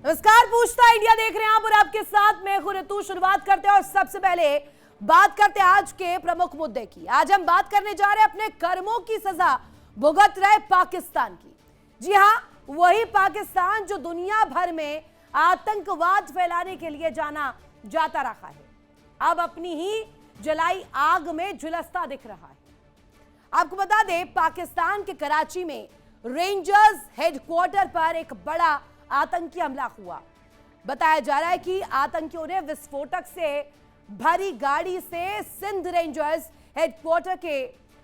नमस्कार, पूछता इंडिया देख रहे हैं आप और आपके साथ मैं हूं ऋतु। शुरुआत करते हैं और सबसे पहले बात करते हैं आज के प्रमुख मुद्दे की। आज हम बात करने जा रहे हैं अपने कर्मों की सजा भुगत रहे पाकिस्तान की। जी हां, वही पाकिस्तान जो दुनिया भर में आतंकवाद फैलाने के लिए जाना जाता रहा है, अब अपनी ही जलाई आग में झुलसता दिख रहा है। आपको बता दें, पाकिस्तान के कराची में रेंजर्स हेडक्वार्टर पर एक बड़ा आतंकी हमला हुआ। बताया जा रहा है कि आतंकियों ने विस्फोटक से भरी गाड़ी से सिंध रेंजर्स हेडक्वार्टर के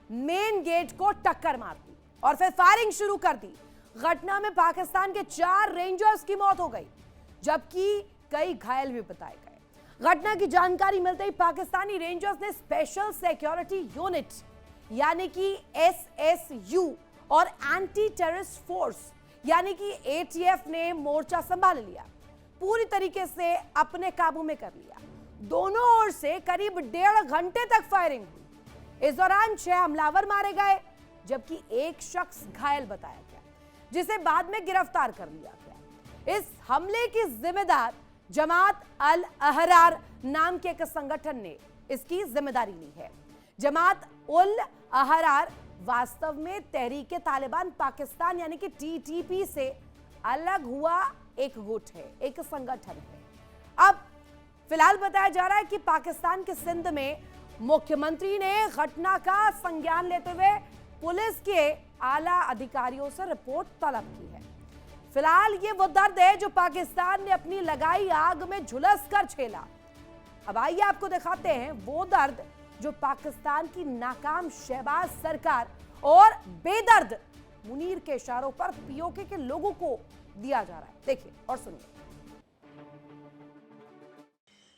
मेन गेट को टक्कर मार दी और फिर फायरिंग शुरू कर दी। घटना में पाकिस्तान के 4 रेंजर्स की मौत हो गई, जबकि कई घायल भी बताए गए। घटना की जानकारी मिलते ही पाकिस्तानी रेंजर्स ने स्पेशल सिक्योरिटी यूनिट यानी कि SSU और एंटी टेररिस्ट फोर्स यानी कि ATF ने मोर्चा संभाल लिया, पूरी तरीके से अपने काबू में कर लिया। दोनों ओर से करीब 1.5 घंटे तक फायरिंग हुई। इस दौरान 6 हमलावर मारे गए, जबकि एक शख्स घायल बताया गया, जिसे बाद में गिरफ्तार कर लिया गया। इस हमले की जिम्मेदार जमात अल अहरार नाम के एक संगठन ने इसकी जिम्मेदारी ली है। जमात उल अहरार वास्तव में तहरीके तालिबान पाकिस्तान यानी कि TTP से अलग हुआ एक गुट है, एक संगठन है। अब फिलहाल बताया जा रहा है कि पाकिस्तान के सिंध में मुख्यमंत्री ने घटना का संज्ञान लेते हुए पुलिस के आला अधिकारियों से रिपोर्ट तलब की है। फिलहाल ये वो दर्द है जो पाकिस्तान ने अपनी लगाई आग में झुलस कर झेला। अब आइए आपको दिखाते हैं वो दर्द जो पाकिस्तान की नाकाम शहबाज सरकार और बेदर्द मुनीर के इशारों पर POK के लोगों को दिया जा रहा है। देखिए और सुनिए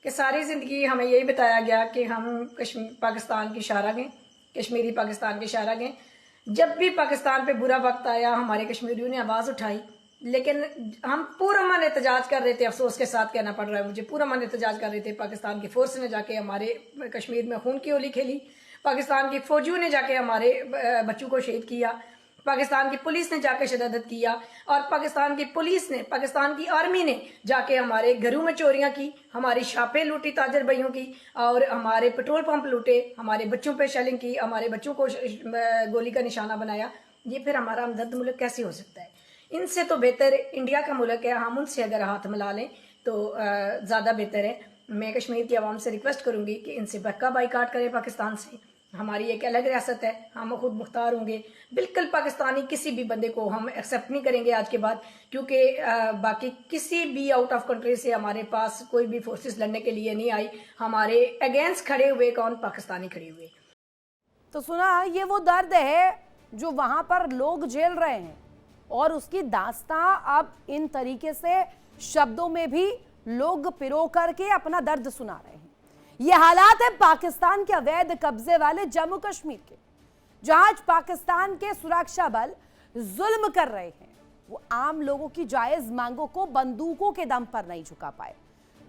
कि सारी जिंदगी हमें यही बताया गया कि हम पाकिस्तान की शारा गए, कश्मीरी पाकिस्तान की शारा गए। जब भी पाकिस्तान पे बुरा वक्त आया, हमारे कश्मीरियों ने आवाज उठाई, लेकिन हम पूरा मन एहतजाज कर रहे थे। अफसोस के साथ कहना पड़ रहा है मुझे, पूरा मन एहतजाज कर रहे थे। पाकिस्तान की फोर्स ने जाके हमारे कश्मीर में खून की होली खेली, पाकिस्तान की फौजियों ने जाके हमारे बच्चों को शहीद किया, पाकिस्तान की पुलिस ने जाके शहादत किया, और पाकिस्तान की पुलिस ने, पाकिस्तान की आर्मी ने जाके हमारे घरों में चोरियां की, हमारी छापें लूटी ताजर भाइयों की, और हमारे पेट्रोल पंप लूटे, हमारे बच्चों पे शेलिंग की, हमारे बच्चों को गोली का निशाना बनाया। ये फिर हमारा हमदर्द मुल्क कैसे हो सकता है? इनसे तो बेहतर इंडिया का मुल्क है, हम उनसे अगर हाथ मिला लें तो ज़्यादा बेहतर है। मैं कश्मीर की आवाम से रिक्वेस्ट करूंगी कि इनसे पक्का बाइकाट करें पाकिस्तान से। हमारी एक अलग रियासत है, हम खुद मुख्तार होंगे। बिल्कुल पाकिस्तानी किसी भी बंदे को हम एक्सेप्ट नहीं करेंगे आज के बाद, क्योंकि बाकी किसी भी आउट ऑफ कंट्री से हमारे पास कोई भी फोर्सेस लड़ने के लिए नहीं आई। हमारे अगेंस्ट खड़े हुए कौन? पाकिस्तानी खड़े हुए। तो सुना, ये वो दर्द है जो वहां पर लोग झेल रहे हैं और उसकी दास्तां अब इन तरीके से शब्दों में भी लोग पिरो करके अपना दर्द सुना रहे हैं। यह हालात है पाकिस्तान के अवैध कब्जे वाले जम्मू कश्मीर के, जहां आज पाकिस्तान के सुरक्षा बल जुल्म कर रहे हैं। वो आम लोगों की जायज मांगों को बंदूकों के दम पर नहीं झुका पाए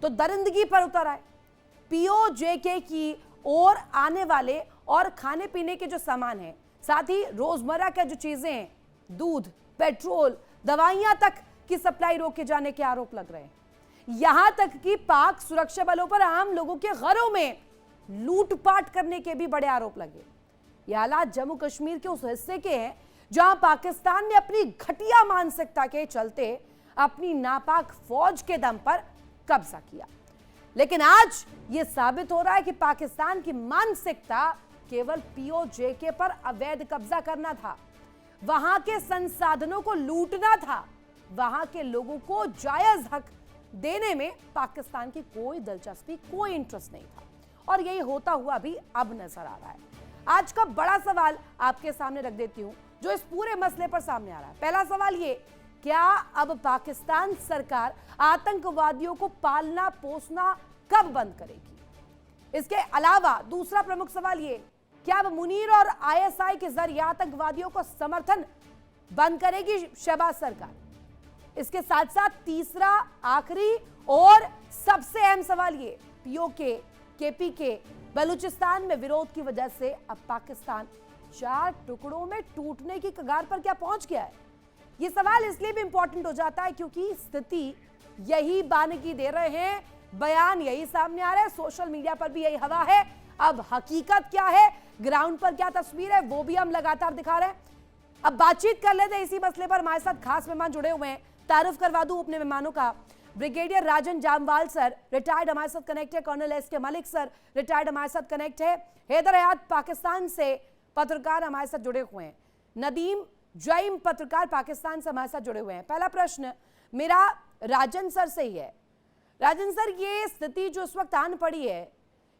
तो दरिंदगी पर उतर आए। POJK की ओर आने वाले और खाने पीने के जो सामान हैं, साथ ही रोजमर्रा के जो चीजें हैं, दूध, पेट्रोल, दवाइयां तक की सप्लाई रोके जाने के आरोप लग रहे हैं। यहां तक कि पाक सुरक्षा बलों पर आम लोगों के घरों में लूटपाट करने के भी बड़े आरोप लगे। यह हालात जम्मू कश्मीर के उस हिस्से के हैं जहां पाकिस्तान ने अपनी घटिया मानसिकता के चलते अपनी नापाक फौज के दम पर कब्जा किया। लेकिन आज यह साबित हो रहा है कि पाकिस्तान की मानसिकता केवल POJK पर अवैध कब्जा करना था, वहां के संसाधनों को लूटना था, वहां के लोगों को जायज हक देने में पाकिस्तान की कोई दिलचस्पी, कोई इंटरेस्ट नहीं था। और यही होता हुआ भी अब नजर आ रहा है। आज का बड़ा सवाल आपके सामने रख देती हूं जो इस पूरे मसले पर सामने आ रहा है। पहला सवाल ये, क्या अब पाकिस्तान सरकार आतंकवादियों को पालना पोसना कब बंद करेगी? इसके अलावा दूसरा प्रमुख सवाल ये, क्या अब मुनीर और ISI के जरिए आतंकवादियों को समर्थन बंद करेगी शहबाज सरकार? इसके साथ साथ तीसरा, आखिरी और सबसे अहम सवाल ये, POK, KPK बलूचिस्तान में विरोध की वजह से अब पाकिस्तान 4 टुकड़ों में टूटने की कगार पर क्या पहुंच गया है? ये सवाल इसलिए भी इंपॉर्टेंट हो जाता है क्योंकि स्थिति यही बानगी दे रहे हैं, बयान यही सामने आ रहा है, सोशल मीडिया पर भी यही हवा है। अब हकीकत क्या है, ग्राउंड पर क्या तस्वीर है, वो भी हम लगातार दिखा रहे हैं। अब बातचीत कर लेते हैं इसी मसले पर। हमारे साथ खास मेहमान जुड़े हुए हैं, तारुफ करवा दूं अपने मेहमानों का। Brigadier Rajan Jamwal sir retired हमारे साथ कनेक्ट है, colonel S K. Malik sir retired हमारे साथ कनेक्ट है, हैदर हयात पाकिस्तान से पत्रकार हमारे साथ जुड़े हुए हैं, नदीम जईम पत्रकार पाकिस्तान से हमारे साथ जुड़े हुए हैं। पहला प्रश्न मेरा राजन सर से ही है। राजन सर, ये स्थिति जो इस वक्त आन पड़ी है,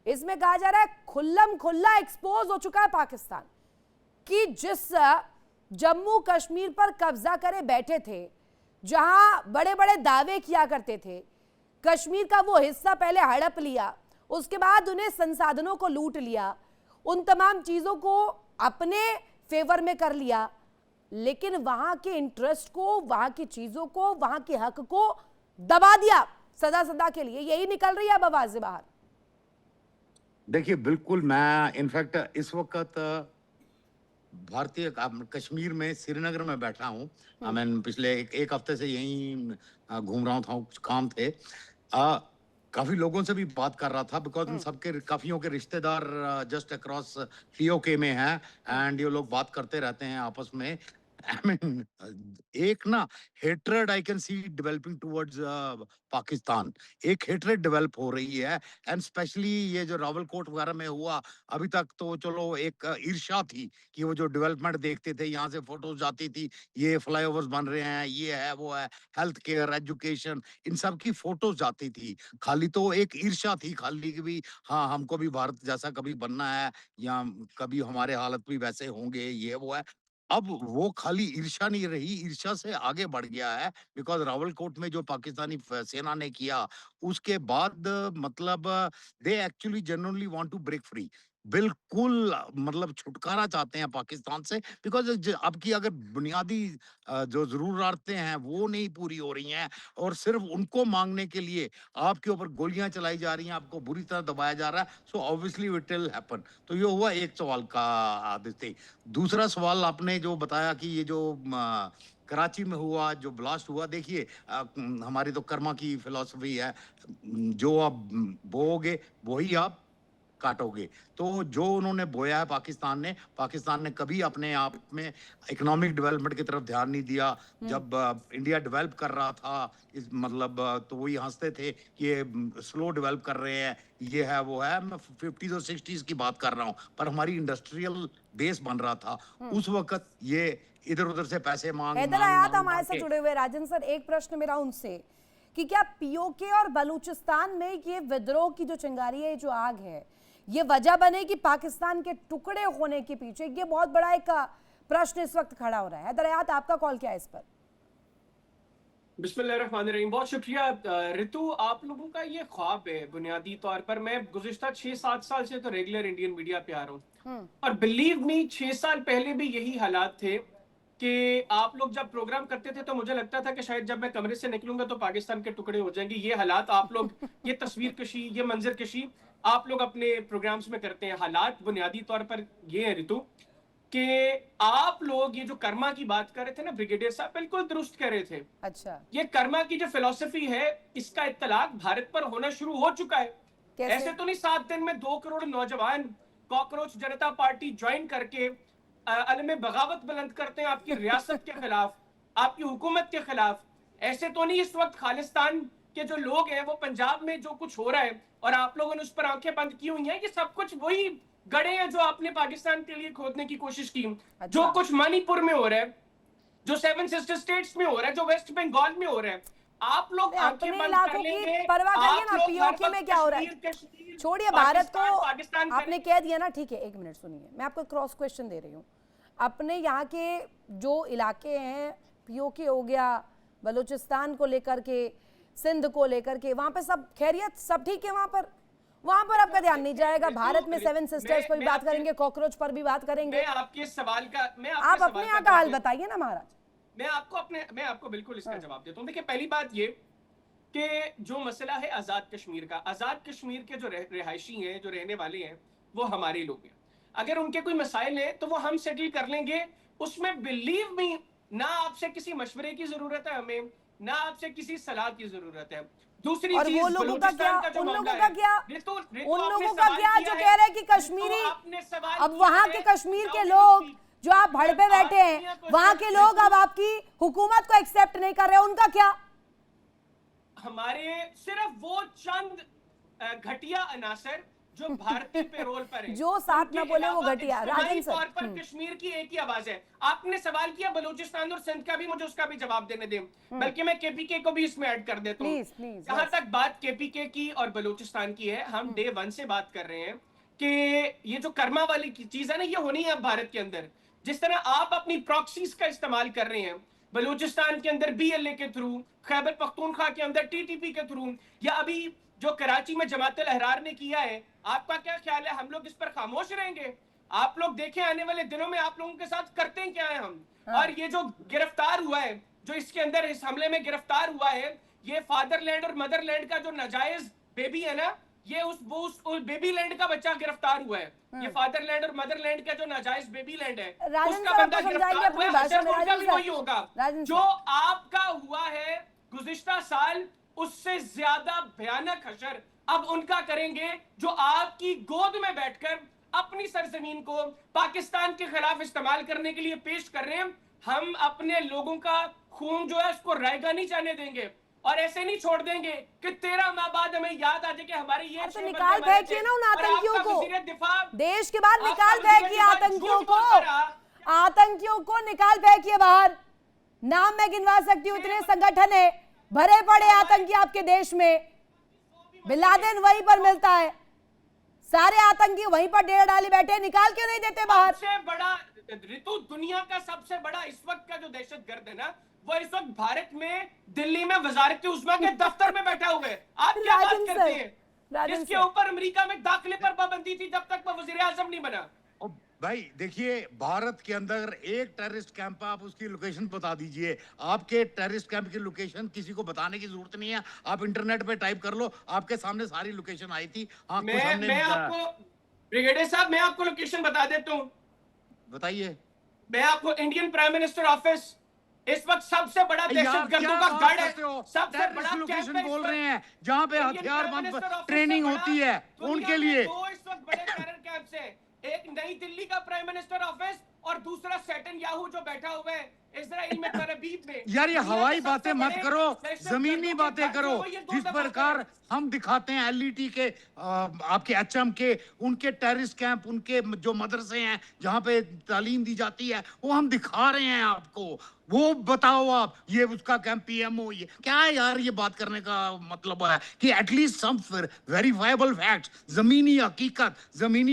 इसमें कहा जा रहा है खुल्लम खुल्ला एक्सपोज हो चुका है पाकिस्तान कि जिस जम्मू कश्मीर पर कब्जा करे बैठे थे, जहां बड़े बड़े दावे किया करते थे, कश्मीर का वो हिस्सा पहले हड़प लिया, उसके बाद उन्हें संसाधनों को लूट लिया, उन तमाम चीजों को अपने फेवर में कर लिया, लेकिन वहां के इंटरेस्ट को, वहां की चीजों को, वहां के हक को दबा दिया सदा सदा के लिए। यही निकल रही है अब आवाज बाहर। देखिए, बिल्कुल, मैं इनफैक्ट इस वक्त भारतीय कश्मीर में श्रीनगर में बैठा हूँ। मैं पिछले एक हफ्ते से यहीं घूम रहा था, कुछ काम थे। काफी लोगों से भी बात कर रहा था, बिकॉज उन सबके काफियों के रिश्तेदार जस्ट अक्रॉस पीओके में हैं, एंड ये लोग बात करते रहते हैं आपस में। आई मीन, एक ना hatred I can see developing towards Pakistan. एक हेट्रेड डेवलप हो रही है, एंड स्पेशली ये जो रावलकोट वगैरह में हुआ, अभी तक तो चलो एक ईर्ष्या थी कि वो जो डेवलपमेंट देखते थे, यहाँ से फोटोज जाती थी, ये फ्लाईओवर्स बन रहे हैं, ये है वो है, हेल्थ केयर, एजुकेशन, इन सब की फोटोज जाती थी। खाली तो एक ईर्ष्या थी, खाली कि भी हाँ, हमको भी भारत जैसा कभी बनना है, या कभी हमारे हालत भी वैसे होंगे, ये वो है। अब वो खाली ईर्ष्या नहीं रही, ईर्ष्या से आगे बढ़ गया है, बिकॉज रावलकोट में जो पाकिस्तानी सेना ने किया, उसके बाद मतलब they actually genuinely want to break free. बिल्कुल, मतलब छुटकारा चाहते हैं पाकिस्तान से, बिकॉज अब की अगर बुनियादी जो जरूरतें हैं वो नहीं पूरी हो रही हैं, और सिर्फ उनको मांगने के लिए आपके ऊपर गोलियां चलाई जा रही हैं, आपको बुरी तरह दबाया जा रहा है, so obviously it will happen. तो ये हुआ एक सवाल का आदित्य। दूसरा सवाल आपने जो बताया कि ये जो कराची में हुआ, जो ब्लास्ट हुआ, देखिए हमारी तो कर्मा की फिलॉसफी है, जो आप बोओगे वही आप काटोगे। तो जो उन्होंने बोया है पाकिस्तान ने कभी अपने आप में इकोनॉमिक डेवलपमेंट की तरफ ध्यान नहीं दिया। जब इंडिया डेवलप कर रहा था, इस मतलब तो वही हंसते थे कि ये स्लो डेवलप कर रहे हैं, ये है वो है। मैं 50s और 60s की बात कर रहा हूँ, पर हमारी इंडस्ट्रियल बेस बन रहा था उस वक्त। ये इधर उधर से पैसे मांग हैदर हयात हमारे साथ जुड़े हुए। राजन सर, एक प्रश्न मेरा उनसे कि क्या पीओके और बलूचिस्तान में ये विद्रोह की जो चिंगारी है, जो आग है, ये वजह बने कि पाकिस्तान के टुकड़े होने के पीछे? ये बहुत बड़ा एक प्रश्न इस वक्त खड़ा हो रहा है। हैदर हयात, आपका कॉल क्या है इस पर? बिस्मिल्लाहिर्रहमानिर्रहीम। बहुत शुक्रिया रितु। आप लोगों का ये ख्वाब है बुनियादी तौर पर। मैं गुज़िश्ता 6-7 साल से तो रेगुलर इंडियन मीडिया पे आ रहा हूँ, और बिलीव मी 6 साल पहले भी यही हालात थे कि आप लोग जब प्रोग्राम करते थे तो मुझे लगता था कि शायद जब मैं कमरे से निकलूंगा तो पाकिस्तान के टुकड़े हो जाएंगे। ये हालात आप लोग, ये तस्वीर कशी, ये मंजर कशी आप लोग अपने प्रोग्राम्स में करते हैं। हालात बुनियादी तौर पर ये है रितु कि आप लोग ये जो कर्मा की बात कर रहे थे ना, ब्रिगेडियर साहब बिल्कुल दुरुस्त कह रहे थे। अच्छा, ये कर्मा की जो फिलॉसफी है, इसका इत्तलाक भारत पर होना शुरू हो चुका है। कैसे? ऐसे तो नहीं 7 दिन में 2 करोड़ नौजवान कॉकरोच जनता पार्टी ज्वाइन करके अलम बगावत बुलंद करते हैं आपकी रियासत के खिलाफ, आपकी हुकूमत के खिलाफ। ऐसे तो नहीं इस वक्त खालिस्तान के जो लोग हैं वो पंजाब में जो कुछ हो रहा है और आप लोगों ने उस पर आंखें बंद की हुई हैं, ये सब कुछ वही गड़े हैं जो आपने पाकिस्तान के लिए खोदने की कोशिश की। अच्छा। जो कुछ मणिपुर में हो रहा है, जो 7 सिस्टर स्टेट्स में हो रहा है, जो वेस्ट बंगाल में हो रहा है, आप लोग आंखें अपने बंद इलाकों कर की लेंगे। परवाह करिए ना, आप लोग पीओके में क्या हो रहा है छोड़िए, भारत को आपने कह दिया ना। ठीक है, एक मिनट सुनिए, मैं आपको क्रॉस क्वेश्चन दे रही हूँ। अपने यहाँ के जो इलाके हैं, पीओके हो गया, बलूचिस्तान को लेकर के, सिंध को लेकर के, वहां पे सब खैरियत, सब ठीक है वहां पर आपका ध्यान नहीं जाएगा। भारत में 7 सिस्टर्स पर भी बात करेंगे, कॉकरोच पर भी बात करेंगे। मैं आपके सवाल का आप अपने यहाँ का हाल बताइए ना महाराज। मैं आपको बिल्कुल इसका जवाब देता हूँ। देखिए, पहली बात ये कि जो मसला है आजाद कश्मीर का, आजाद कश्मीर के जो रिहायशी हैं, जो रहने वाले हैं, वो हमारे लोग हैं। अगर उनके कोई मसाइल है तो वो हम सेटल कर लेंगे। उसमें बिलीव मी, ना आपसे किसी मशवरे की जरूरत है हमें, ना आपसे किसी सलाह की जरूरत है। दूसरी और चीज, वो लोगों का क्या, बलूचिस्तान का जो उन मामला लोगों का है, क्या, उन आपने लोगों का सवाल क्या किया जो है, कह रहे हैं कि कश्मीरी, आपने सवाल अब किया वहां है, के कश्मीर के now लोग you speak। जो आप भड़ पे बैठे हैं, वहां के लोग अब आपकी हुकूमत को एक्सेप्ट नहीं कर रहे, उनका क्या? हमारे सिर्फ वो चंद घटिया अनासर जो भारतीय पेरोल पर हैं, जो साथ ना उनके बोले वो अलावा घटिया। इज्तिमाई राजन सर, तौर पर कश्मीर की एक ही आवाज है। आपने सवाल किया बलूचिस्तान और सिंध का भी, मुझे उसका भी जवाब देने दें, बल्कि मैं केपीके को भी इसमें ऐड कर देता हूँ। Please please. जहां तक बात केपीके की और बलूचिस्तान की है, हम डे 1 से बात कर रहे हैं कि ये जो कर्मा वाली चीज है ना, ये होनी है अब भारत के अंदर। जिस तरह आप अपनी प्रॉक्सीज का इस्तेमाल कर रहे हैं बलूचिस्तान के अंदर बीएलए के थ्रू, खैबर पख्तूनख्वा के अंदर टीटीपी के थ्रू, या अभी जो कराची में जमात अल अहरार ने किया है, आपका क्या ख्याल है? हम लोग इस पर खामोश रहेंगे? आप लोग देखें आने वाले दिनों में आप लोगों के साथ करते हैं क्या है हम। और ये जो गिरफ्तार हुआ है, जो इसके अंदर इस हमले में गिरफ्तार हुआ है, ये फादरलैंड और मदरलैंड का जो नाजायज बेबी है ना, ये उस बेबी लैंड का बच्चा गिरफ्तार हुआ है। ये फादरलैंड और मदरलैंड का जो नाजायज बेबी लैंड है, राजन उसका सर, बंदा आपको समझाएंगे गिरफ्तार अपनी हुआ है। भाषा में। अशरफ उनका राजन भी सर, वही होगा राजन जो सर, आपका हुआ है गुज़िश्ता साल, उससे ज्यादा भयानक हशर अब उनका करेंगे जो आपकी गोद में बैठकर अपनी सरजमीन को पाकिस्तान के खिलाफ इस्तेमाल करने के लिए पेश कर रहे हैं। हम अपने लोगों का खून जो है उसको रायगा नहीं जाने देंगे, और ऐसे नहीं छोड़ देंगे कि 13 माह बाद हमें याद आ जाए कि हमारे ये तो 6 बंदे निकाल मारे फेंकिए थे। ना उन और आतंकियों आपका को, वज़ीर दिफा देश के बाद आपका निकाल वज़ीर फेंकिए दिफा आतंकियों झूठ को, बोलता रहा। आतंकियों को निकाल फेंकिए बाहर। नाम मैं गिनवा सकती हूँ, इतने संगठन है, भरे पड़े आतंकी आपके देश में। बिन लादेन वहीं पर मिलता है, सारे आतंकी वहीं पर डेरा डाली बैठे, निकाल क्यों नहीं देते बाहर? सबसे बड़ा ऋतु, दुनिया का सबसे बड़ा इस वक्त का जो दहशतगर्द है ना, वो इस वक्त भारत में दिल्ली में वजारत उस्मा के दफ्तर में बैठा हुआ है। आप क्या बात राजन करते सर, हैं? राजन इसके सर। ऊपर अमेरिका में दाखिले पर पाबंदी थी जब तक वो वजीर आजम नहीं बना। ओ भाई देखिए, भारत के अंदर एक टेररिस्ट कैंप है, आप उसकी लोकेशन बता दीजिए। आपके टेररिस्ट कैंप की लोकेशन किसी को बताने की जरूरत नहीं है, आप इंटरनेट पे टाइप कर लो, आपके सामने सारी लोकेशन आई थी। हाँ, कुछ हमने मैं आपको ब्रिगेडियर साहब, मैं आपको लोकेशन बता देता हूँ। बताइए। मैं आपको इंडियन प्राइम मिनिस्टर ऑफिस इस वक्त सबसे बड़ा यार दहशतगर्दों क्या का बात गढ़ है, करते हो? सबसे बड़ा टेररिस्ट लोकेशन कैंप है बोल इस रहे वक्त। हैं जहाँ पे इंडियन हथियार प्राइम बंद मिनिस्टर ऑफिस से ट्रेनिंग बड़ा होती है दुनिया उनके में लिए। दो इस वक्त बड़े टेरर कैंप्स हैं, एक नई दिल्ली का प्राइम मिनिस्टर ऑफिस और दूसरा नेतन्याहू जो बैठा हुआ है इजराइल में तेल अवीव में। यार ये दुनिया के हवाई सबसे बातें मत बड़े करो, दहशतगर्दों जमीनी के बातें घर करो। जो ये दो जिस दफा प्रकार करें। हम दिखाते हैं एलईटी के आपके एचएम के, उनके टेररिस्ट कैंप, उनके जो मदरसे हैं जहां पे तालीम दी जाती है, वो हम दिखा रहे हैं आपको। वो बताओ आप, ये उसका कैंप पीएमओ, ये क्या है यार? ये बात करने का मतलब है कि एटलीस्ट सम वेरीफाइबल फैक्ट्स, जमीनी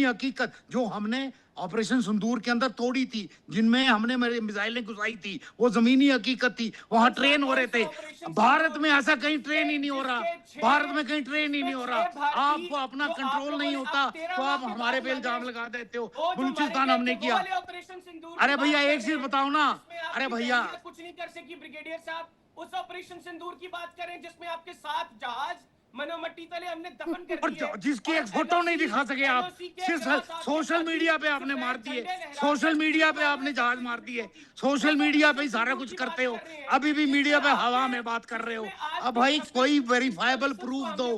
हकीकत जो हमने ऑपरेशन सिंदूर के अंदर तोड़ी थी, जिनमें हमने मेरे मिसाइलें घुसाई थी, वो जमीनी हकीकत थी। वहां ट्रेन हो रहे थे। भारत में ऐसा कहीं ट्रेन ही नहीं हो रहा, भारत में कहीं ट्रेन ही नहीं हो रहा। आपको अपना कंट्रोल नहीं होता तो आप हमारे पे इल्जाम लगा देते हो। बलूचिस्तान हमने किया। अरे भैया एक चीज बताओ ना, अरे भैया कुछ नहीं कर सकी ब्रिगेडियर साहब। उस ऑपरेशन सिंदूर की बात करें जिसमें आपके 7 जहाज मनोमट्टी तले हमने दफन कर दिए, और जिसकी एक फोटो नहीं दिखा सके आप, सिर्फ सोशल मीडिया पे आपने मार दिए, सोशल मीडिया पे आपने जहाज मार दिए, सोशल मीडिया पे ही सारा कुछ करते हो। अभी भी मीडिया पे हवा में बात कर रहे हो। अब भाई कोई वेरीफाइबल प्रूफ दो,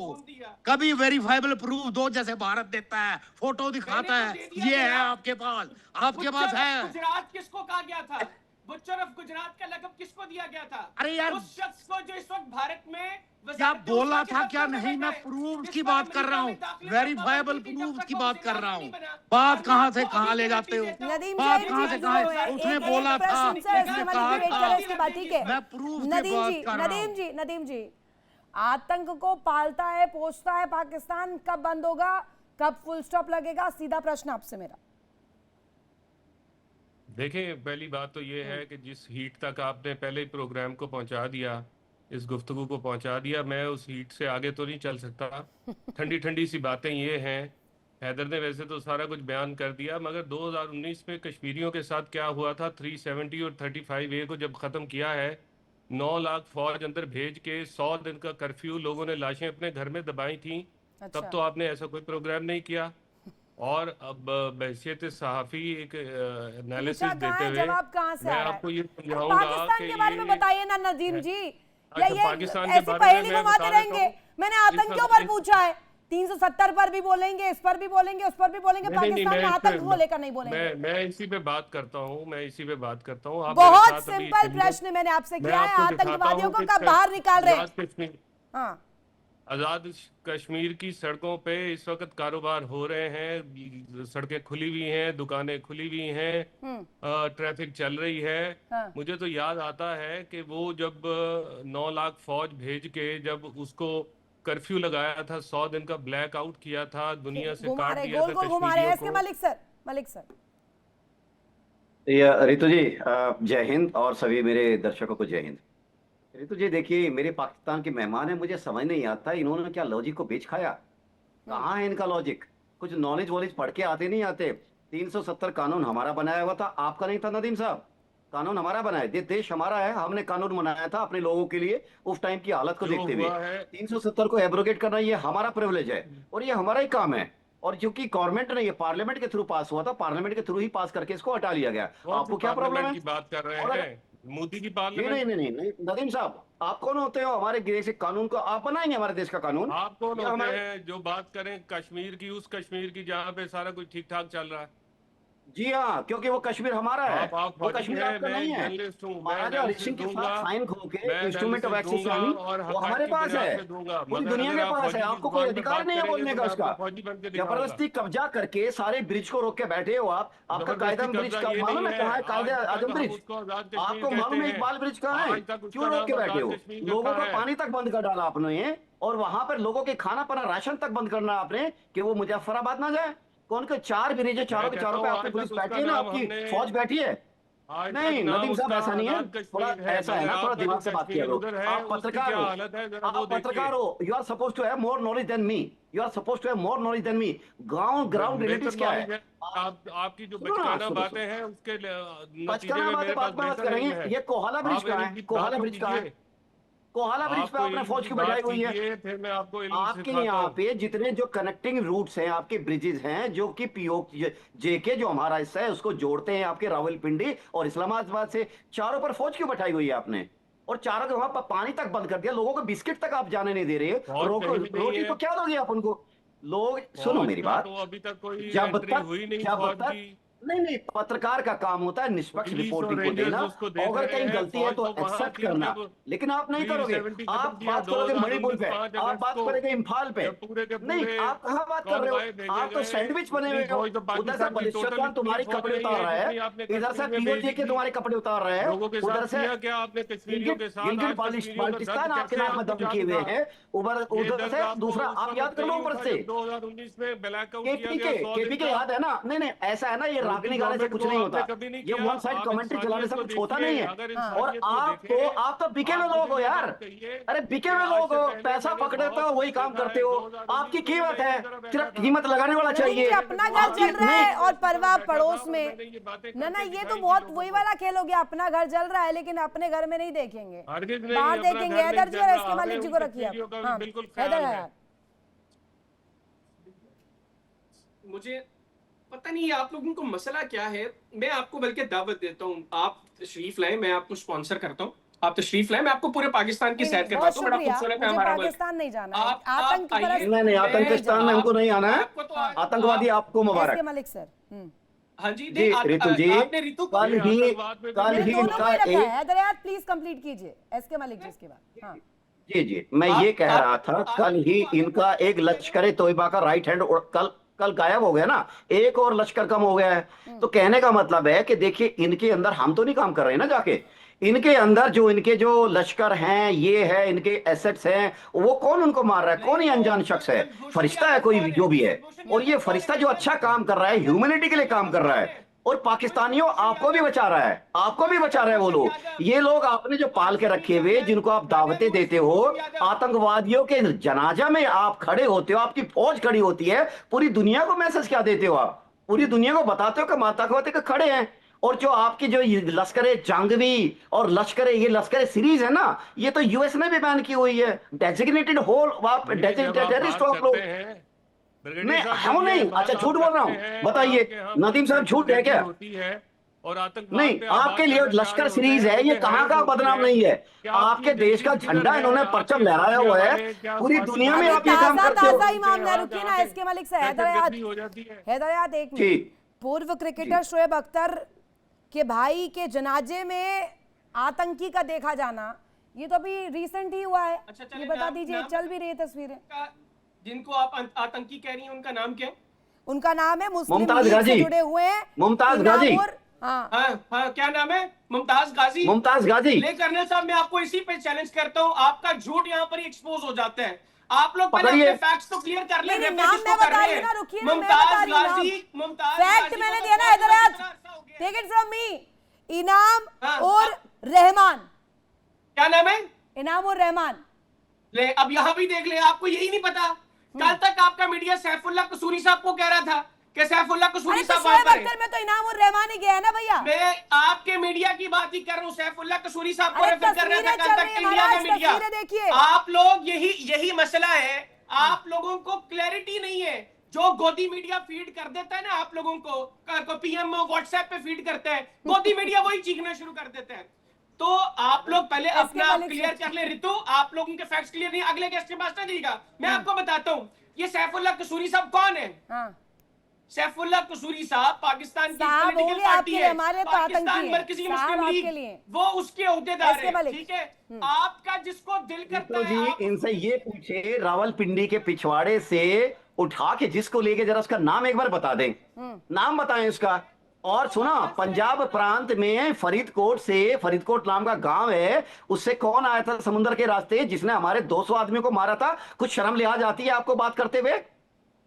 कभी वेरीफाइबल प्रूफ दो, जैसे भारत देता है, फोटो दिखाता है, ये है आपके पास, आपके पास है। गुजरात किसको कहा गया था? बुच्चर ऑफ गुजरात का लक़ब किसको दिया गया था? अरे यार, उस शख्स को जो इस वक्त भारत में क्या बोला था क्या नहीं? मैं प्रूफ की बात कर रहा हूँ, वेरीफाइबल प्रूफ की बात कर रहा हूँ। बात कहाँ से कहाँ ले जाते हो? नदीम बात जी, कहाँ से कहाँ है? उसने बोला था, उसने कहा था, ठीक है। मैं प्रूफ की नदीम बात जी, कर रहा हूँ। नदीम जी, आतंक को पालता है, पोषता है पाकिस्तान, कब बंद होगा, कब फुल स्टॉप लगेगा? सीधा प्रश्न आपसे मेरा। देखिए, पहली बात तो ये है कि जिस हीट तक आपने पहले ही प्रोग्राम को पहुंचा दिया, इस गुफ्तगू को पहुंचा दिया, मैं उस हीट से आगे तो नहीं चल सकता। ठंडी ठंडी सी बातें ये हैं, हैदर ने वैसे तो सारा कुछ बयान कर दिया, मगर 2019 में कश्मीरियों के साथ क्या हुआ था, 370 और 35A को जब ख़त्म किया है, 9 लाख फौज अंदर भेज के 100 दिन का कर्फ्यू, लोगों ने लाशें अपने घर में दबाई थी। तब तो आपने ऐसा कोई प्रोग्राम नहीं किया। और अब बहसियत सहाफ़ी एक एनालिसिस देते हुए जवाब कहाँ से मैं आ रहा है? आपको ये समझाऊंगा पाकिस्तान कि के बारे में बताइए ना नदीम जी, या अच्छा, ये पाकिस्तान के ऐसी बारे में पहेली मैं घुमाते बता देता रहेंगे? हूँ। मैंने इस आतंकियों वक्त पर पूछा है, 370 पर भी बोलेंगे, इस पर भी बोलेंगे, उस पर भी बोलेंगे, नहीं, पाकिस्तान में मैं इस आतंक को पे लेकर नहीं बोलेंगे। मैं इसी पे बात करता हूँ, मैं इसी पे बात करता हूँ। आप मेरे बहुत साथ अभी सिंपल सुनिए। प्रश्न मैंने आपसे मैं किया है, आपको दिखाता आतंकवादियों हूँ को कि कब बाहर निकाल रहे हैं? आजाद कश्मीर हाँ, आजाद कश्मीर की सड़कों पे इस वक्त कारोबार हो रहे हैं, सड़कें खुली हुई हैं, दुकानें खुली हुई हैं, ट्रैफिक चल रही है। हाँ। मुझे तो याद आता है कि वो जब 9 लाख फौज भेज के जब उसको कर्फ्यू लगाया था, 100 दिन का ब्लैक आउट किया था, दुनिया से घुमा काट रहे, दिया गोल था गोल घुमा रहे हैं कश्मीरियों इसके को। Malik sir, Malik sir. ये रितु जी, जय हिंद और सभी मेरे दर्शकों को जय हिंद। रितु जी देखिए, मेरे पाकिस्तान के मेहमान है, मुझे समझ नहीं आता इन्होंने क्या लॉजिक को बेच खाया। कहाँ है इनका लॉजिक? कुछ नॉलेज वॉलेज पढ़ के आते नहीं आते। 370 कानून हमारा बनाया हुआ था, आपका नहीं था नदीम साहब। कानून हमारा बनाया, देश हमारा है, हमने कानून बनाया था अपने लोगों के लिए उस टाइम की हालत को जो देखते हुए। हुआ है 370 को एब्रोगेट करना ये हमारा प्रिविलेज है और ये हमारा ही काम है। और क्योंकि गवर्नमेंट ने ये पार्लियामेंट के थ्रू पास हुआ था, पार्लियामेंट के थ्रू ही पास करके इसको हटा लिया गया। कौन सी आपको क्या प्रॉब्लम पार्लियामेंट है? की बात कर रहे और अगर हैं? मोदी की जी पार्लियामेंट? नहीं, नदीम साहब, आप कौन होते हो? हमारे देश के कानून को आप बनाएंगे? हमारे देश का कानून आप कौन या होते हमारे? हैं जो बात करें कश्मीर की, उस कश्मीर की जहाँ पे सारा कुछ ठीक ठाक चल रहा है? जी हाँ, क्योंकि वो कश्मीर हमारा है, आप वो फौजी कश्मीर हैं, आपका मैं नहीं है। जर्नलिस्ट हूँ, मैं महाराजा हरि एनालिसिस सिंह के दूंगा, साथ साइन खो के मैं इंस्ट्रूमेंट ऑफ एनालिसिस दूंगा एक्सेशन और वो हक़ाइक़ हमारे की पास बुनियाद है, पे दूंगा। पूरी मगर दुनिया अगर के आप पास है। फौजी की आपको कोई जुबान पे अधिकार बात नहीं है करेंगे बोलने तो का मैं उसका। आपको फौजी बन के दिखाऊंगा। जबरदस्ती कब्जा करके सारे ब्रिज को रोक के बैठे हो आप। आपका जबरदस्ती कायदम ब्रिज कब्जा का ये नहीं मालूम है है। कहाँ है? आज कायदे तक आजम हम ब्रिज उसको आजाद कश्मीर आपको कहते मालूम है? हैं, इकबाल ब्रिज कहाँ है? आज तक क्यों उसका रोक नाम के बैठे आजाद हो? कश्मीर लोगों रखा को है। पानी तक बंद कर डाला आपने, और वहां पर लोगों के खाना पाना राशन तक बंद करना आपने कि वो मुजफ्फराबाद ना जाए। कौन के 4 ब्रिज है, चारों मैं के कहता चारों पे हूँ आपकी आज पुलिस तक बैठी उसका है ना, नाम आपकी हमने, फौज बैठी है। आज तक नहीं नाम नदीम साहब, उसका ऐसा नहीं है। आजाद थोड़ा कश्मीर है, ऐसा है मगर ना, थोड़ा आपका जो दिमाग से बात किया कश्मीर करो। उधर है आप उसकी पत्रकार क्या हो, हालत है, जरा वो आप देखिए। पत्रकार हो। You are suppose to have more knowledge than me. You are suppose to have more knowledge than me. Ground बेहतर रियलिटीज क्या है? नॉलेज है। आपकी जो सुनो ना, बचकाना सुनो बातें सुनो। हैं उसके नतीजे बचकाना में बातें मेरे पास बात में बात बेहतर इल्म करेंगे। है। ये कोहाला ब्रिज आप कहाँ इल्म है? की कोहाला बात तो ब्रिज कहाँ है? कीजिए। कोहाला ब्रिज पे आप तो आपने इल्म फौज की की बैठाई बात हुई है। कीजिए, फिर मैं आपको इल्म आपके सिखाता यहाँ हूँ। पे जितने जो कनेक्टिंग रूट्स हैं, आपके ब्रिजेस हैं, जो कि पीओ जेके जो हमारा हिस्सा है उसको जोड़ते हैं आपके रावलपिंडी और इस्लामाबाद से, चारों पर फौज क्यों बैठाई हुई है आपने? और चारों के वहां पर पानी तक बंद कर दिया, लोगों को बिस्किट तक आप जाने नहीं दे रहे। फौज कहीं भी नहीं रोटी है। तो क्या दोगे आप उनको? लोग सुनो फौज मेरी का बात। तो अभी तक कोई जब एंट्री तक हुई नहीं जब फौज तक की। नहीं, पत्रकार का काम होता है निष्पक्ष पुलिस और रिपोर्टिंग को रेंजर्स देना, उसको और देख अगर रहे कहीं हैं। गलती है फौज तो तो वहां एक्सेप्ट थी करना। जब लेकिन आप नहीं करोगे। 370 खत्म आप किया बात करोगे मणिपुर 2019 पे, 5 आप अगस्त बात को, करोगे इम्फाल पे। जब पूरे के नहीं, पूरे आप कहाँ बात कर रहे कॉन्वॉय हो? भेजे आप तो गए। सैंडविच बने इतनी हुए हो। फौज तो उधर से पाकिस्तान की टोटल बलिस्तान इतनी तुम्हारी फौज कपड़े नहीं उतार है रहा जितनी है, आपने इधर से कश्मीर में पीओ भेजी जेके थी। तुम्हारे कपड़े उतार रहे हैं, लोगों के साथ उधर से किया क्या आपने कश्मीरियों के साथ? गिलगित आज कश्मीरियों का बाल्टिस्तान दर्द आपके कैसे नाक में दम आपको किए याद हुए था? हैं। ये उधर दर्द से आपको दूसरा उस आप याद वक्त कर लो नहीं ऊपर था से। जब 2019 में ब्लैकआउट किया केपी गया के 100 केपी दिन के का। याद है ना? नहीं, ऐसा है ना, ये मोदी रागनी गाने से गवर्नमेंट कुछ को नहीं आपने होता। कभी नहीं ये किया। वन साइड आप कमेंट्री चलाने इंसानियत से को कुछ होता देखिए। नहीं है। अगर और इंसानियत को आप तो बिके हुए आप लोग मुझे हो ये यार। बात कहिए अरे बिके कि हुए आज लोग से हो, पहले पैसा मैंने पकड़े तो बहुत वही कुछ काम देखा करते है। हो। 2019 आपकी में भी कीमत मैं है, इसी तरह बैठा सिर्फ था। कीमत लगाने वाला नदीम चाहिए। जी अपना घर आपकी जल रहा नहीं, है और परवाह बैठा था पड़ोस और में। मैंने ये बातें ना करके ये तो दिखाई थी बहुत लोगों वही को। वाला खेल हो गया, अपना घर जल रहा है लेकिन अपने घर में नहीं देखेंगे, हरगिज नहीं, बाहर अपना देखेंगे। घर नहीं हैदर जी जल और रहा, इसके मालिक हमें जी उन को रखिए कश्मीरियों का आप। भी हाँ, बिल्कुल हैदर ख्याल है है। यार। मुझे पता नहीं आप लोगों को मसला क्या है। मैं आपको बल्कि दावत देता हूँ, आप तशरीफ लाएं, मैं आपको स्पॉन्सर करता हूँ। आप तशरीफ लाएं, मैं आपको पूरे पाकिस्तान की नहीं सैर नहीं, बहुत करवाता हूँ। बड़ा शुक्रिया, खूबसूरत है मुझे हमारा मुल्क। पाकिस्तान नहीं जाना है, आप आतंक आइए। परस्त नहीं, नहीं आतंकिस्तान में जाना। हमको नहीं आना है। आपको तो आतंकवादी आपको एस मुबारक। के मलिक सर। हाँ जी, जी रितु जी, आपने रितु को कल ये ही आतंकवाद पे भी कल मैंने ही दोनों को इनका ही रखा एक है। हैदर यार प्लीज कंप्लीट कीजिए एस के मलिक जी इसके बाद। हाँ, जी मैं ये कह रहा था, कल ही इनका एक लश्कर तोयबा का राइट हैंड कल कल गायब हो गया ना, एक और लश्कर कम हो गया है। तो कहने का मतलब है कि देखिए, इनके अंदर हम तो नहीं काम कर रहे हैं ना जाके। इनके अंदर जो इनके जो लश्कर हैं, ये है, इनके एसेट्स हैं, वो कौन उनको मार रहा है? कौन ही अनजान शख्स है? फरिश्ता है कोई जो भी है। और ये फरिश्ता जो अच्छा काम कर रहा है, ह्यूमैनिटी के लिए काम कर रहा है, और पाकिस्तानियों आपको भी बचा रहा है, आपको भी बचा रहे हैं वो लोग। ये लोग आपने जो पाल के रखे हुए, जिनको आप दावतें देते हो, आतंकवादियों के जनाजा में आप खड़े होते हो, आपकी फौज खड़ी होती है, पूरी दुनिया को मैसेज क्या देते हो आप? पूरी दुनिया को बताते हो कि आतंकवादी के खड़े हैं। और जो आपकी जो लश्कर जंगवी और ये लश्कर सीरीज है ना, ये तो यूएस ने भी बैन की हुई है। डेजिग्नेटेड होल आप ये जब आप टेररिस्ट हो बात आप लोग। करते हैं ब्रिगेडियर नहीं, साहब, हम जब ये नहीं। बात अच्छा, आप झूठ बोल रहा करते हूँ, हैं, बताइए आपके यहाँ नदीम साहब, झूठ है क्या? होती है और आतंकवाद नहीं, पे आप बात आपके लिए करना चाह लश्कर रहे सीरीज होते है, हैं, ये मुझे कहाँ हैरत का होती बदनाम है नहीं है। कि आपकी आपके देश का बेइज्जती झंडा कर इन्होंने रहे हैं, परचम आपके लहराया हुआ है, वाले क्या पूरी फासिस्ट दुनिया में वाले आप ये काम ताजा करते हो। ताजा इमाम ने वहाँ रुकी ना जाके इसके मलिक से दहशतगर्दी हैदराबाद हो जाती है। हैदराबाद एक जी। मिनट। पूर्व क्रिकेटर शोएब अख्तर के भाई के जनाजे में आतंकी का देखा जाना, ये तो अभी रिसेंट ही हुआ है। अच्छा, चलिए, ये बता नाम- दीजिए, नाम- चल भी रही है तस्वीरें। जिनको आप आतंकी कह रही हैं उनका नाम क्या है? उनका नाम है मुस्लिम मुमताज लीग से गाजी। जुड़े हुए हैं मुमताज गाजी। इनामुर। हाँ, हाँ, क्या नाम है? मुमताज गाजी। मुमताज गाजी। ले कर्नल साहब, मैं आपको इसी पे चैलेंज करता हूँ, आपका झूठ यहाँ पर एक्सपोज हो जाता है। आप लोग पहले पकड़िए। अपने फैक्ट्स तो क्लियर कर लें। नहीं, रेफर नाम किसको मैं कर बता रहे रही हूँ हैं? ना, रुकिए ना, मैं बता रही हूँ नाम। मुमताज फैक्ट गाजी मैंने को दिया ना बहुत हैदराबाद, इतना अरसा हो गया। Take it from me. इनाम हाँ, और रहमान, क्या नाम है? इनाम और रहमान। ले, अब यहाँ भी देख ले, आपको यही नहीं पता। कल तक आपका मीडिया सैफुल्ला कसूरी साहब को कह रहा था कि सैफुल्ला अरे कसूरी तो साहब शोएब वहां पर अख्तर में तो इनाम और रहमान ही गया है ना भैया। मैं आपके मीडिया की बात ही कर रहा हूँ। सैफुल्ला कसूरी साहब को अरे रेफर कर रहा था तस्वीरें कल चल तक रही है इंडिया का महाराज, मीडिया। तस्वीरें देखिए। आप लोग यही मसला है, आप लोगों को क्लैरिटी नहीं है। जो गोदी मीडिया फीड कर देता है ना आप लोगों को पीएम व्हाट्सएप पे फीड करता है, गोदी मीडिया वही चीखना शुरू कर देता है। तो आप लोग पहले अपना आप क्लियर कर ले। ऋतु, आप लोगों के फैक्ट्स क्लियर नहीं, अगले गेस्ट के पास ना देगा। मैं आपको बताता हूँ, ये सैफुल्ला कसूरी साहब कौन है? हाँ, सैफुल्ला कसूरी साहब पाकिस्तान की साहब पॉलिटिकल होंगे पार्टी आपके लिए, है, हमारे तो पाकिस्तान आतंकी है। मरकजी साहब मुस्लिम आपके लीग, लिए। वो उसके ओहदेदार इसके है। मलिक। ठीक है, आपका जिसको दिल करता तो जी है इनसे ये पूछे, रावलपिंडी के पिछवाड़े से उठा के जिसको लेके जरा उसका नाम एक बार बता दें, नाम बताएं उसका। और सुना, पंजाब प्रांत में फरीदकोट नाम का गांव है, उससे कौन आया था समुद्र के रास्ते जिसने हमारे 200 आदमियों को मारा था? कुछ शर्म लिहाज आती है आपको बात करते हुए?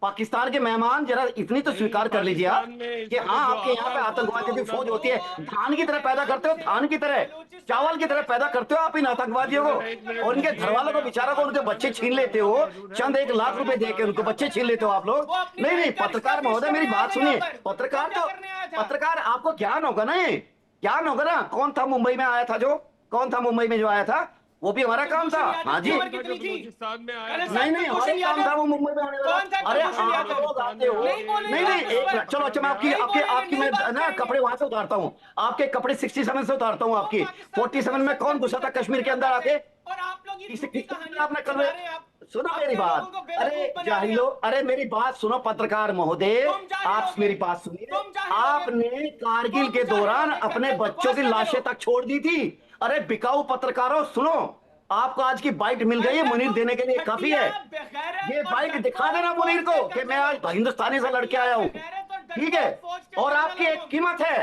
पाकिस्तान के मेहमान, जरा इतनी तो स्वीकार कर लीजिए आप कि हाँ, आपके यहाँ पे आतंकवादियों की फौज होती है। धान की तरह पैदा करते हो, धान की तरह, चावल की तरह पैदा करते हो आप इन आतंकवादियों को, और इनके घर वालों को, बेचारा को, उनके बच्चे छीन लेते हो। चंद 1 लाख रुपए दे के उनको बच्चे छीन लेते हो आप लोग। नहीं, पत्रकार महोदय मेरी बात सुनिए। पत्रकार आपको ज्ञान होगा ना, ये ज्ञान होगा ना। कौन था मुंबई में आया था, कौन था मुंबई में जो आया था? वो भी हमारा काम था। हाँ जी, बलूचिस्तान में आया था। नहीं, हमारा काम था वो मुंबई में आने वाला। अरे आप लोग आते हो। नहीं, एक मिनट, चलो अच्छा, मैं आपकी मैं ना कपड़े वहां से उतारता हूँ, आपके कपड़े 67 से उतारता हूँ। आपकी 47 में कौन घुसा था कश्मीर के अंदर आके? और आप लोग आपने कल, सुनो मेरी बात, अरे जाहिलो, अरे मेरी बात सुनो पत्रकार महोदय, आप मेरी बात सुनिए। आपने कारगिल के दौरान अपने बच्चों की लाशें तक छोड़ दी थी। अरे बिकाऊ पत्रकारों, सुनो, आपको आज की बाइट मिल गई है, मुनीर देने के लिए काफी है। ये बाइट दिखा देना मुनीर को कि मैं आज हिंदुस्तानी से लड़के आया हूँ, ठीक है? और आपकी एक कीमत है,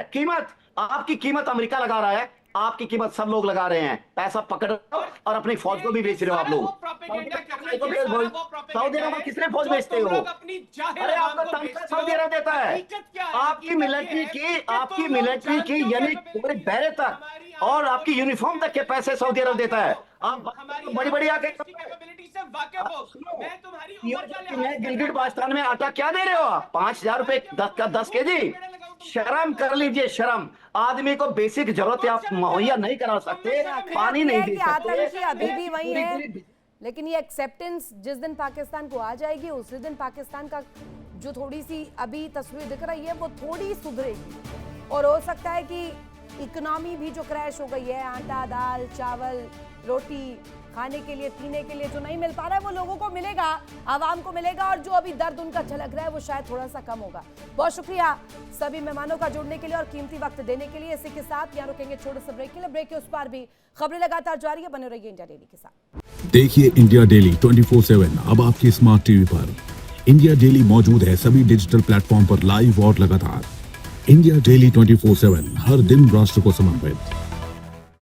आपकी कीमत अमेरिका लगा रहा है, आपकी कीमत सब लोग लगा रहे हैं। पैसा पकड़ रहे हो और अपनी फौज को भी बेच रहे हो आप लोग। सऊदी अरब में किसने फौज बेचते हो? अरे आपका तनख्वाह सऊदी अरब देता है। आपकी मिलिट्री की यानी पूरे बैरे तक और आपकी यूनिफॉर्म तक के पैसे सऊदी अरब देता है। आप बड़ी आके गिलगिट बाल्टिस्तान में आटा क्या दे रहे हो आप? 5,000 रुपए 10 केजी। शर्म कर लीजिए, शर्म। आदमी को बेसिक जरूरत आप मुहैया नहीं करा सकते, पानी नहीं दे सकते। आतंकी अभी भी वही है, लेकिन ये एक्सेप्टेंस जिस दिन पाकिस्तान को आ जाएगी, उसी दिन पाकिस्तान का जो थोड़ी सी अभी तस्वीर दिख रही है वो थोड़ी सुधरेगी। और हो सकता है कि इकोनॉमी भी जो क्रैश हो गई है, आटा, दाल, चावल, रोटी खाने के लिए, पीने के लिए जो नहीं मिल पा रहा है वो लोगों को मिलेगा, आवाम को मिलेगा, और जो अभी दर्द उनका झलक रहा है वो शायद थोड़ा सा कम होगा। बहुत शुक्रिया सभी मेहमानों का जुड़ने के लिए और कीमती वक्त देने के लिए। इसी के साथ यहाँ रुकेंगे छोटे से ब्रेक के लिए। ब्रेक के उस पार भी खबरें लगातार जारी है, बने रहिए इंडिया डेली के साथ। देखिए इंडिया डेली 24/7 अब आपकी स्मार्ट टीवी पर। इंडिया डेली मौजूद है सभी डिजिटल प्लेटफॉर्म पर लाइव और लगातार। इंडिया डेली 24/7 हर दिन राष्ट्र को समर्पित।